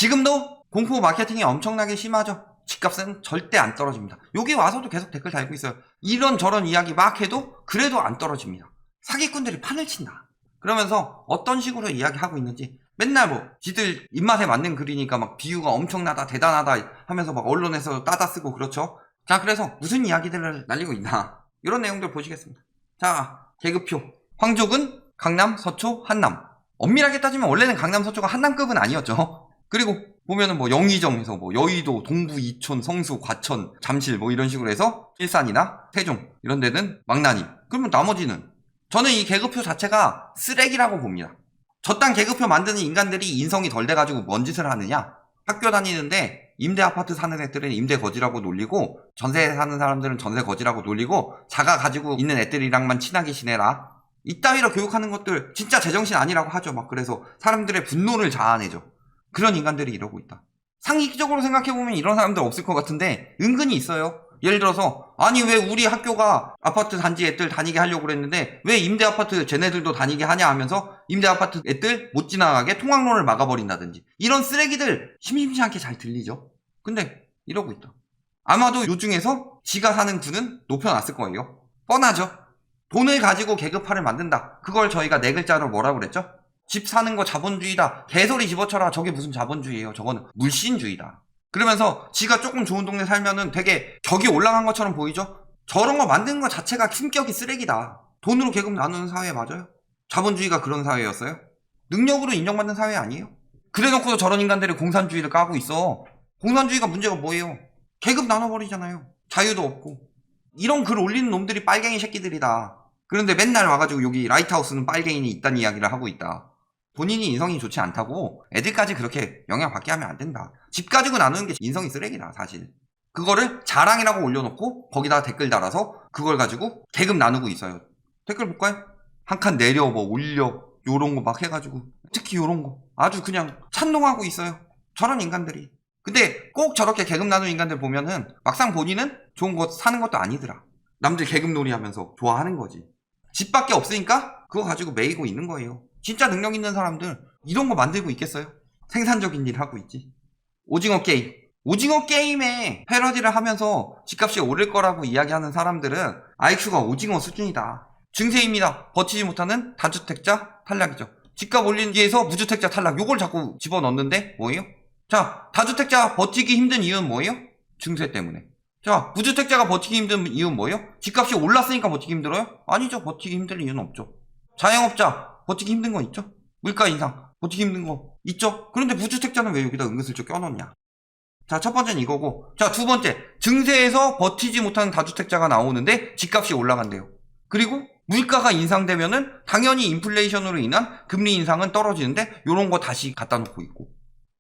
지금도 공포 마케팅이 엄청나게 심하죠. 집값은 절대 안 떨어집니다. 여기 와서도 계속 댓글 달고 있어요. 이런저런 이야기 막 해도 그래도 안 떨어집니다. 사기꾼들이 판을 친다. 그러면서 어떤 식으로 이야기하고 있는지 맨날 뭐 지들 입맛에 맞는 글이니까 막 비유가 엄청나다 대단하다 하면서 막 언론에서 따다 쓰고 그렇죠. 자, 그래서 무슨 이야기들을 날리고 있나 이런 내용들 보시겠습니다. 자, 계급표 황족은 강남, 서초, 한남. 엄밀하게 따지면 원래는 강남, 서초가 한남급은 아니었죠. 그리고 보면은 뭐 영의정에서 뭐 여의도, 동부, 이촌, 성수, 과천, 잠실 뭐 이런 식으로 해서 일산이나 세종 이런 데는 망나니. 그러면 나머지는 저는 이 계급표 자체가 쓰레기라고 봅니다. 저딴 계급표 만드는 인간들이 인성이 덜 돼가지고 뭔 짓을 하느냐? 학교 다니는데 임대 아파트 사는 애들은 임대 거지라고 놀리고 전세 사는 사람들은 전세 거지라고 놀리고 자가 가지고 있는 애들이랑만 친하게 지내라. 이따위로 교육하는 것들 진짜 제정신 아니라고 하죠. 막 그래서 사람들의 분노를 자아내죠. 그런 인간들이 이러고 있다. 상식적으로 생각해보면 이런 사람들 없을 것 같은데 은근히 있어요. 예를 들어서 아니 왜 우리 학교가 아파트 단지 애들 다니게 하려고 그랬는데 왜 임대 아파트 쟤네들도 다니게 하냐 하면서 임대 아파트 애들 못 지나가게 통학로를 막아버린다든지 이런 쓰레기들 심심치 않게 잘 들리죠. 근데 이러고 있다. 아마도 요 중에서 지가 사는 구는 높여놨을 거예요. 뻔하죠. 돈을 가지고 계급화를 만든다. 그걸 저희가 네 글자로 뭐라고 그랬죠? 집 사는 거 자본주의다. 개소리 집어쳐라. 저게 무슨 자본주의예요. 저거는 물신주의다. 그러면서 지가 조금 좋은 동네 살면은 되게 격이 올라간 것처럼 보이죠? 저런 거 만드는 거 자체가 품격이 쓰레기다. 돈으로 계급 나누는 사회 맞아요? 자본주의가 그런 사회였어요? 능력으로 인정받는 사회 아니에요? 그래놓고도 저런 인간들이 공산주의를 까고 있어. 공산주의가 문제가 뭐예요? 계급 나눠버리잖아요. 자유도 없고. 이런 글 올리는 놈들이 빨갱이 새끼들이다. 그런데 맨날 와가지고 여기 라이트하우스는 빨갱이니 있다는 이야기를 하고 있다. 본인이 인성이 좋지 않다고 애들까지 그렇게 영향받게 하면 안 된다. 집 가지고 나누는 게 인성이 쓰레기다 사실. 그거를 자랑이라고 올려놓고 거기다가 댓글 달아서 그걸 가지고 계급 나누고 있어요. 댓글 볼까요? 한 칸 내려 뭐 올려 요런 거 막 해가지고 특히 요런 거 아주 그냥 찬동하고 있어요. 저런 인간들이. 근데 꼭 저렇게 계급 나누는 인간들 보면은 막상 본인은 좋은 거 사는 것도 아니더라. 남들 계급놀이 하면서 좋아하는 거지. 집밖에 없으니까 그거 가지고 매이고 있는 거예요. 진짜 능력 있는 사람들 이런 거 만들고 있겠어요? 생산적인 일 하고 있지. 오징어 게임. 오징어 게임에 패러디를 하면서 집값이 오를 거라고 이야기하는 사람들은 IQ가 오징어 수준이다. 증세입니다. 버티지 못하는 다주택자 탈락이죠. 집값 올린 뒤에서 무주택자 탈락. 요걸 자꾸 집어넣는데 뭐예요? 자, 다주택자 버티기 힘든 이유는 뭐예요? 증세 때문에. 자, 무주택자가 버티기 힘든 이유는 뭐예요? 집값이 올랐으니까 버티기 힘들어요? 아니죠. 버티기 힘들 이유는 없죠. 자영업자 버티기 힘든 거 있죠? 물가 인상 버티기 힘든 거 있죠? 그런데 무주택자는 왜 여기다 은근슬쩍 껴넣냐? 자, 첫 번째는 이거고, 자, 두 번째 증세에서 버티지 못하는 다주택자가 나오는데 집값이 올라간대요. 그리고 물가가 인상되면은 당연히 인플레이션으로 인한 금리 인상은 떨어지는데 요런 거 다시 갖다 놓고 있고.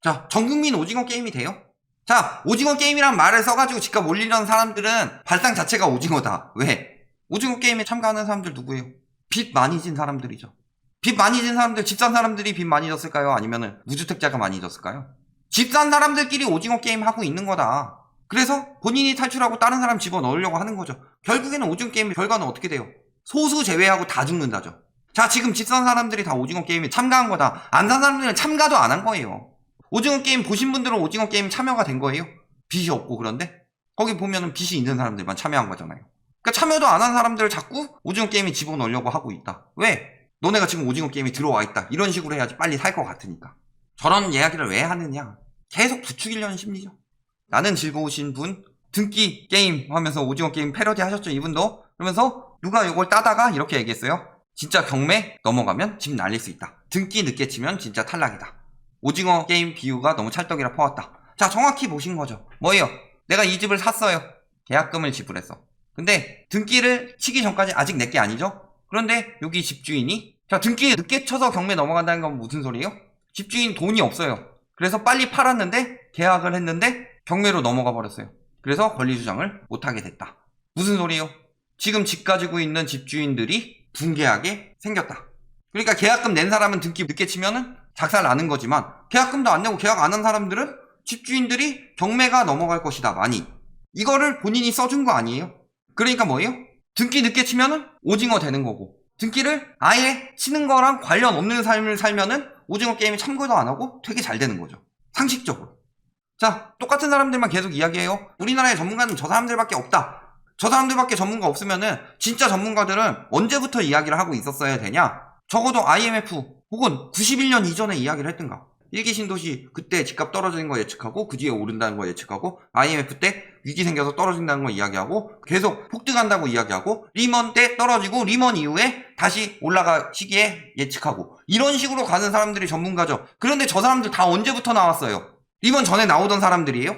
자, 전국민 오징어 게임이 돼요? 자, 오징어 게임이란 말을 써가지고 집값 올리려는 사람들은 발상 자체가 오징어다. 왜? 오징어 게임에 참가하는 사람들 누구예요? 빚 많이 진 사람들이죠. 빚 많이 진 사람들, 집 산 사람들이 빚 많이 졌을까요? 아니면 무주택자가 많이 졌을까요? 집 산 사람들끼리 오징어 게임 하고 있는 거다. 그래서 본인이 탈출하고 다른 사람 집어넣으려고 하는 거죠. 결국에는 오징어 게임의 결과는 어떻게 돼요? 소수 제외하고 다 죽는다죠. 자, 지금 집 산 사람들이 다 오징어 게임에 참가한 거다. 안 산 사람들은 참가도 안 한 거예요. 오징어 게임 보신 분들은 오징어 게임 참여가 된 거예요? 빚이 없고 그런데? 거기 보면은 빚이 있는 사람들만 참여한 거잖아요. 그러니까 참여도 안 한 사람들을 자꾸 오징어 게임에 집어넣으려고 하고 있다. 왜? 너네가 지금 오징어 게임에 들어와 있다. 이런 식으로 해야지 빨리 살 것 같으니까. 저런 이야기를 왜 하느냐? 계속 부추기려는 심리죠. 나는 즐거우신 분, 등기 게임 하면서 오징어 게임 패러디 하셨죠, 이분도? 그러면서 누가 이걸 따다가 이렇게 얘기했어요. 진짜 경매 넘어가면 집 날릴 수 있다. 등기 늦게 치면 진짜 탈락이다. 오징어 게임 비유가 너무 찰떡이라 퍼왔다. 자, 정확히 보신 거죠. 뭐예요? 내가 이 집을 샀어요. 계약금을 지불했어. 근데 등기를 치기 전까지 아직 내게 아니죠? 그런데 여기 집주인이 자, 등기 늦게 쳐서 경매 넘어간다는 건 무슨 소리예요? 집주인 돈이 없어요. 그래서 빨리 팔았는데 계약을 했는데 경매로 넘어가 버렸어요. 그래서 권리주장을 못하게 됐다. 무슨 소리예요? 지금 집 가지고 있는 집주인들이 붕괴하게 생겼다. 그러니까 계약금 낸 사람은 등기 늦게 치면은 작살 나는 거지만 계약금도 안 내고 계약 안 한 사람들은 집주인들이 경매가 넘어갈 것이다. 많이. 이거를 본인이 써준 거 아니에요? 그러니까 뭐예요? 등기 늦게 치면은 오징어 되는 거고 등기를 아예 치는 거랑 관련 없는 삶을 살면은 오징어 게임에 참고도 안 하고 되게 잘 되는 거죠. 상식적으로. 자, 똑같은 사람들만 계속 이야기해요. 우리나라의 전문가는 저 사람들밖에 없다. 저 사람들밖에 전문가 없으면은 진짜 전문가들은 언제부터 이야기를 하고 있었어야 되냐? 적어도 IMF 혹은 91년 이전에 이야기를 했든가. 일기 신도시 그때 집값 떨어지는 거 예측하고 그 뒤에 오른다는 거 예측하고 IMF 때 위기 생겨서 떨어진다는 거 이야기하고 계속 폭등한다고 이야기하고 리먼 때 떨어지고 리먼 이후에 다시 올라갈 시기에 예측하고 이런 식으로 가는 사람들이 전문가죠. 그런데 저 사람들 다 언제부터 나왔어요? 리먼 전에 나오던 사람들이에요?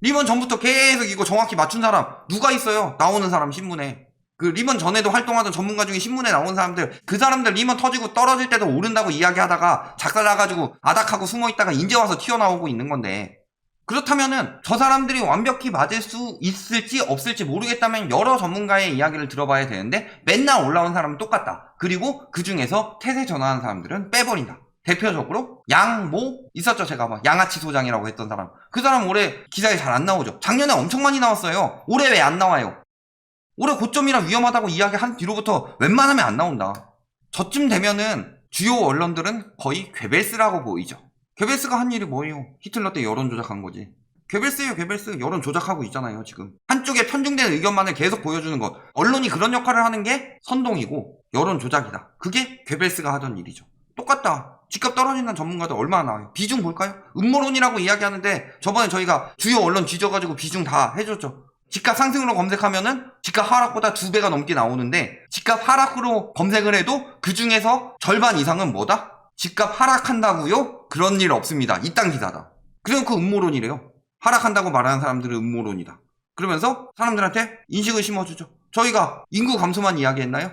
리먼 전부터 계속 이거 정확히 맞춘 사람 누가 있어요? 나오는 사람 신문에. 그 리먼 전에도 활동하던 전문가 중에 신문에 나온 사람들, 그 사람들 리먼 터지고 떨어질 때도 오른다고 이야기하다가 작살나가지고 아닥하고 숨어있다가 이제 와서 튀어나오고 있는 건데, 그렇다면은 저 사람들이 완벽히 맞을 수 있을지 없을지 모르겠다면 여러 전문가의 이야기를 들어봐야 되는데 맨날 올라온 사람은 똑같다. 그리고 그 중에서 태세 전환한 사람들은 빼버린다. 대표적으로 양모 있었죠. 제가 막 양아치 소장이라고 했던 사람. 그 사람 올해 기사에 잘 안 나오죠. 작년에 엄청 많이 나왔어요. 올해 왜 안 나와요? 올해 고점이라 위험하다고 이야기한 뒤로부터 웬만하면 안 나온다. 저쯤 되면은 주요 언론들은 거의 괴벨스라고 보이죠. 괴벨스가 한 일이 뭐예요? 히틀러 때 여론 조작한 거지. 괴벨스예요, 괴벨스. 여론 조작하고 있잖아요, 지금. 한쪽에 편중된 의견만을 계속 보여주는 것. 언론이 그런 역할을 하는 게 선동이고 여론 조작이다. 그게 괴벨스가 하던 일이죠. 똑같다. 집값 떨어진다는 전문가들 얼마나 나와요? 비중 볼까요? 음모론이라고 이야기하는데 저번에 저희가 주요 언론 뒤져가지고 비중 다 해줬죠. 집값 상승으로 검색하면은 집값 하락보다 2배가 넘게 나오는데 집값 하락으로 검색을 해도 그 중에서 절반 이상은 뭐다? 집값 하락한다고요? 그런 일 없습니다. 이딴 기사다. 그럼 그 음모론이래요. 하락한다고 말하는 사람들은 음모론이다. 그러면서 사람들한테 인식을 심어주죠. 저희가 인구 감소만 이야기했나요?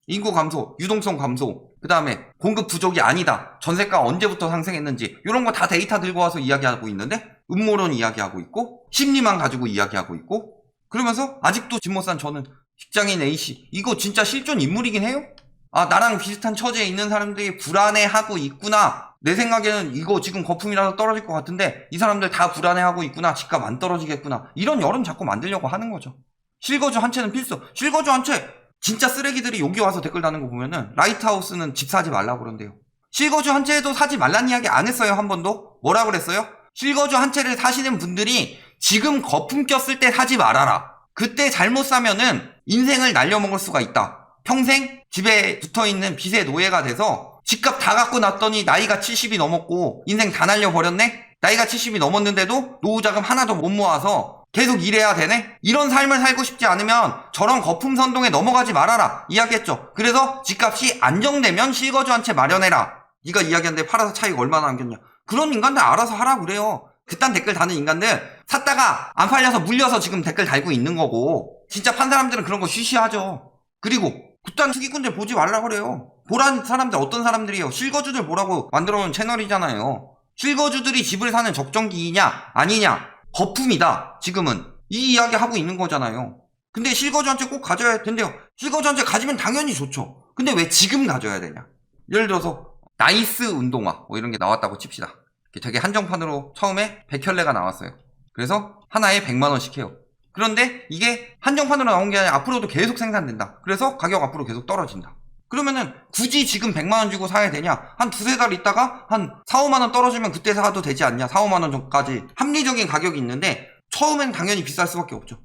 인구 감소, 유동성 감소, 그 다음에 공급 부족이 아니다. 전세가 언제부터 상승했는지 이런 거 다 데이터 들고 와서 이야기하고 있는데 음모론 이야기하고 있고 심리만 가지고 이야기하고 있고 그러면서 아직도 집 못 산 저는 직장인 A씨 이거 진짜 실존 인물이긴 해요? 아 나랑 비슷한 처지에 있는 사람들이 불안해하고 있구나. 내 생각에는 이거 지금 거품이라도 떨어질 것 같은데 이 사람들 다 불안해하고 있구나. 집값 안 떨어지겠구나. 이런 여론 자꾸 만들려고 하는 거죠. 실거주 한 채는 필수. 실거주 한 채 진짜 쓰레기들이 여기 와서 댓글 다는 거 보면은 라이트하우스는 집 사지 말라고 그런대요. 실거주 한 채도 사지 말란 이야기 안 했어요. 한 번도. 뭐라 그랬어요? 실거주 한 채를 사시는 분들이 지금 거품 꼈을 때 사지 말아라. 그때 잘못 사면은 인생을 날려먹을 수가 있다. 평생 집에 붙어있는 빚의 노예가 돼서 집값 다 갖고 났더니 나이가 70이 넘었고 인생 다 날려버렸네? 나이가 70이 넘었는데도 노후자금 하나도 못 모아서 계속 일해야 되네? 이런 삶을 살고 싶지 않으면 저런 거품 선동에 넘어가지 말아라 이야기했죠. 그래서 집값이 안정되면 실거주 한 채 마련해라. 네가 이야기하는데 팔아서 차익 얼마나 남겼냐. 그런 인간들 알아서 하라 그래요. 그딴 댓글 다는 인간들 샀다가 안 팔려서 물려서 지금 댓글 달고 있는 거고 진짜 판 사람들은 그런 거 쉬쉬하죠. 그리고 그딴 투기꾼들 보지 말라 그래요. 보란 사람들 어떤 사람들이에요? 실거주들 보라고 만들어놓은 채널이잖아요. 실거주들이 집을 사는 적정기이냐 아니냐 거품이다. 지금은 이 이야기 하고 있는 거잖아요. 근데 실거주 한 채 꼭 가져야 된대요. 실거주 한 채 가지면 당연히 좋죠. 근데 왜 지금 가져야 되냐. 예를 들어서 나이스 운동화 뭐 이런 게 나왔다고 칩시다. 되게 한정판으로 처음에 100켤레가 나왔어요. 그래서 하나에 100만원씩 해요. 그런데 이게 한정판으로 나온 게 아니라 앞으로도 계속 생산된다. 그래서 가격 앞으로 계속 떨어진다. 그러면은 굳이 지금 100만원 주고 사야 되냐? 한 두세 달 있다가 한 4, 5만원 떨어지면 그때 사도 되지 않냐? 4, 5만원 전까지 합리적인 가격이 있는데 처음엔 당연히 비쌀 수밖에 없죠.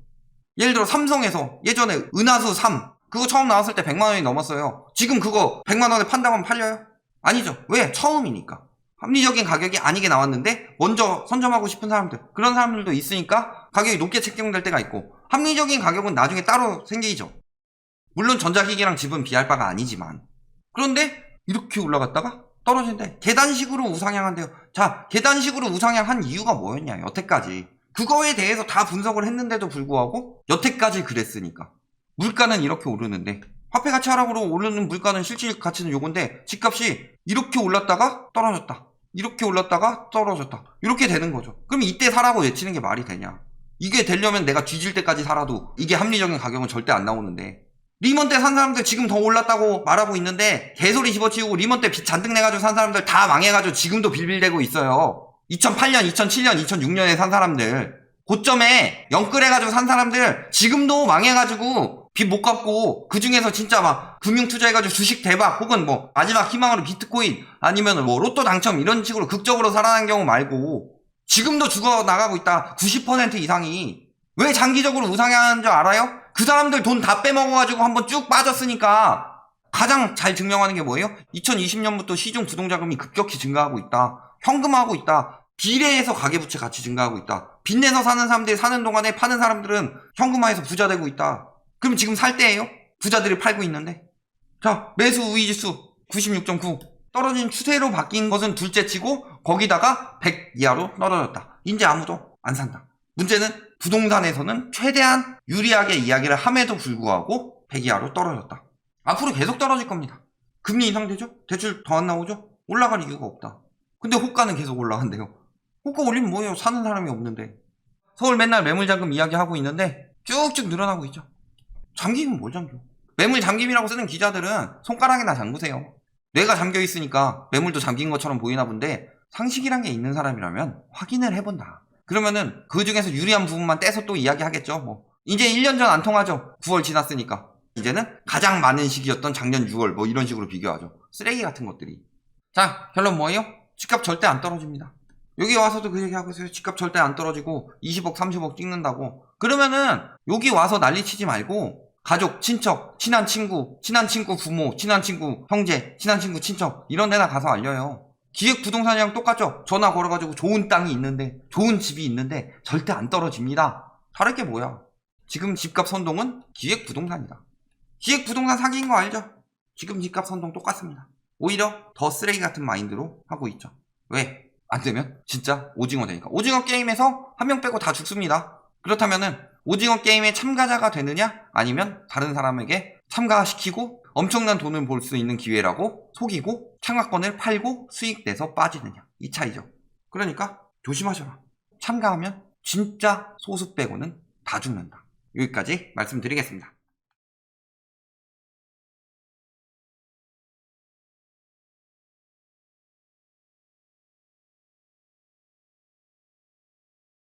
예를 들어 삼성에서 예전에 은하수 3 그거 처음 나왔을 때 100만원이 넘었어요. 지금 그거 100만원에 판다고 하면 팔려요? 아니죠. 왜? 처음이니까. 합리적인 가격이 아니게 나왔는데 먼저 선점하고 싶은 사람들 그런 사람들도 있으니까 가격이 높게 책정될 때가 있고 합리적인 가격은 나중에 따로 생기죠. 물론 전자기기랑 집은 비할 바가 아니지만 그런데 이렇게 올라갔다가 떨어진대. 계단식으로 우상향한대요. 자 계단식으로 우상향한 이유가 뭐였냐 여태까지 그거에 대해서 다 분석을 했는데도 불구하고 여태까지 그랬으니까 물가는 이렇게 오르는데 화폐 가치 하락으로 오르는 물가는 실질 가치는 요건데 집값이 이렇게 올랐다가 떨어졌다. 이렇게 올랐다가 떨어졌다. 이렇게 되는 거죠. 그럼 이때 사라고 외치는 게 말이 되냐. 이게 되려면 내가 뒤질 때까지 살아도 이게 합리적인 가격은 절대 안 나오는데 리먼 때 산 사람들 지금 더 올랐다고 말하고 있는데 개소리 집어치우고 리먼 때 빚 잔뜩 내가지고 산 사람들 다 망해가지고 지금도 빌빌대고 있어요. 2008년, 2007년, 2006년에 산 사람들 고점에 영끌해가지고 산 사람들 지금도 망해가지고 빚 못 갚고 그 중에서 진짜 막 금융 투자해가지고 주식 대박 혹은 뭐 마지막 희망으로 비트코인 아니면 뭐 로또 당첨 이런 식으로 극적으로 살아난 경우 말고 지금도 죽어나가고 있다. 90% 이상이. 왜 장기적으로 우상향하는 줄 알아요? 그 사람들 돈 다 빼먹어가지고 한번 쭉 빠졌으니까. 가장 잘 증명하는 게 뭐예요? 2020년부터 시중 부동자금이 급격히 증가하고 있다. 현금화하고 있다. 비례해서 가계부채 같이 증가하고 있다. 빚내서 사는 사람들이 사는 동안에 파는 사람들은 현금화해서 부자 되고 있다. 그럼 지금 살 때예요? 부자들이 팔고 있는데. 자, 매수 우위지수 96.9. 떨어진 추세로 바뀐 것은 둘째치고 거기다가 100 이하로 떨어졌다. 이제 아무도 안 산다. 문제는 부동산에서는 최대한 유리하게 이야기를 함에도 불구하고 100 이하로 떨어졌다. 앞으로 계속 떨어질 겁니다. 금리 인상되죠? 대출 더 안 나오죠? 올라갈 이유가 없다. 근데 호가는 계속 올라간대요. 호가 올리면 뭐예요? 사는 사람이 없는데. 서울 맨날 매물잠금 이야기하고 있는데 쭉쭉 늘어나고 있죠. 잠기면 뭘 잠겨? 매물 잠김이라고 쓰는 기자들은 손가락이나 잠그세요. 뇌가 잠겨 있으니까 매물도 잠긴 것처럼 보이나 본데 상식이란 게 있는 사람이라면 확인을 해본다. 그러면은 그 중에서 유리한 부분만 떼서 또 이야기하겠죠. 이제 1년 전 안 통하죠. 9월 지났으니까. 이제는 가장 많은 시기였던 작년 6월 이런 식으로 비교하죠. 쓰레기 같은 것들이. 자, 결론 뭐예요? 집값 절대 안 떨어집니다. 여기 와서도 그 얘기하고 있어요. 집값 절대 안 떨어지고 20억 30억 찍는다고. 그러면은 여기 와서 난리치지 말고 가족, 친척, 친한 친구 부모, 친한 친구 형제, 친한 친구 친척 이런 데나 가서 알려요. 기획부동산이랑 똑같죠. 전화 걸어가지고 좋은 땅이 있는데 좋은 집이 있는데 절대 안 떨어집니다. 다를 게 뭐야. 지금 집값 선동은 기획부동산이다. 기획부동산 사기인 거 알죠? 지금 집값 선동 똑같습니다. 오히려 더 쓰레기 같은 마인드로 하고 있죠. 왜? 안 되면 진짜 오징어 되니까. 오징어 게임에서 한 명 빼고 다 죽습니다. 그렇다면은 오징어 게임에 참가자가 되느냐 아니면 다른 사람에게 참가시키고 엄청난 돈을 벌 수 있는 기회라고 속이고 참가권을 팔고 수익 내서 빠지느냐, 이 차이죠. 그러니까 조심하셔라. 참가하면 진짜 소수 빼고는 다 죽는다. 여기까지 말씀드리겠습니다.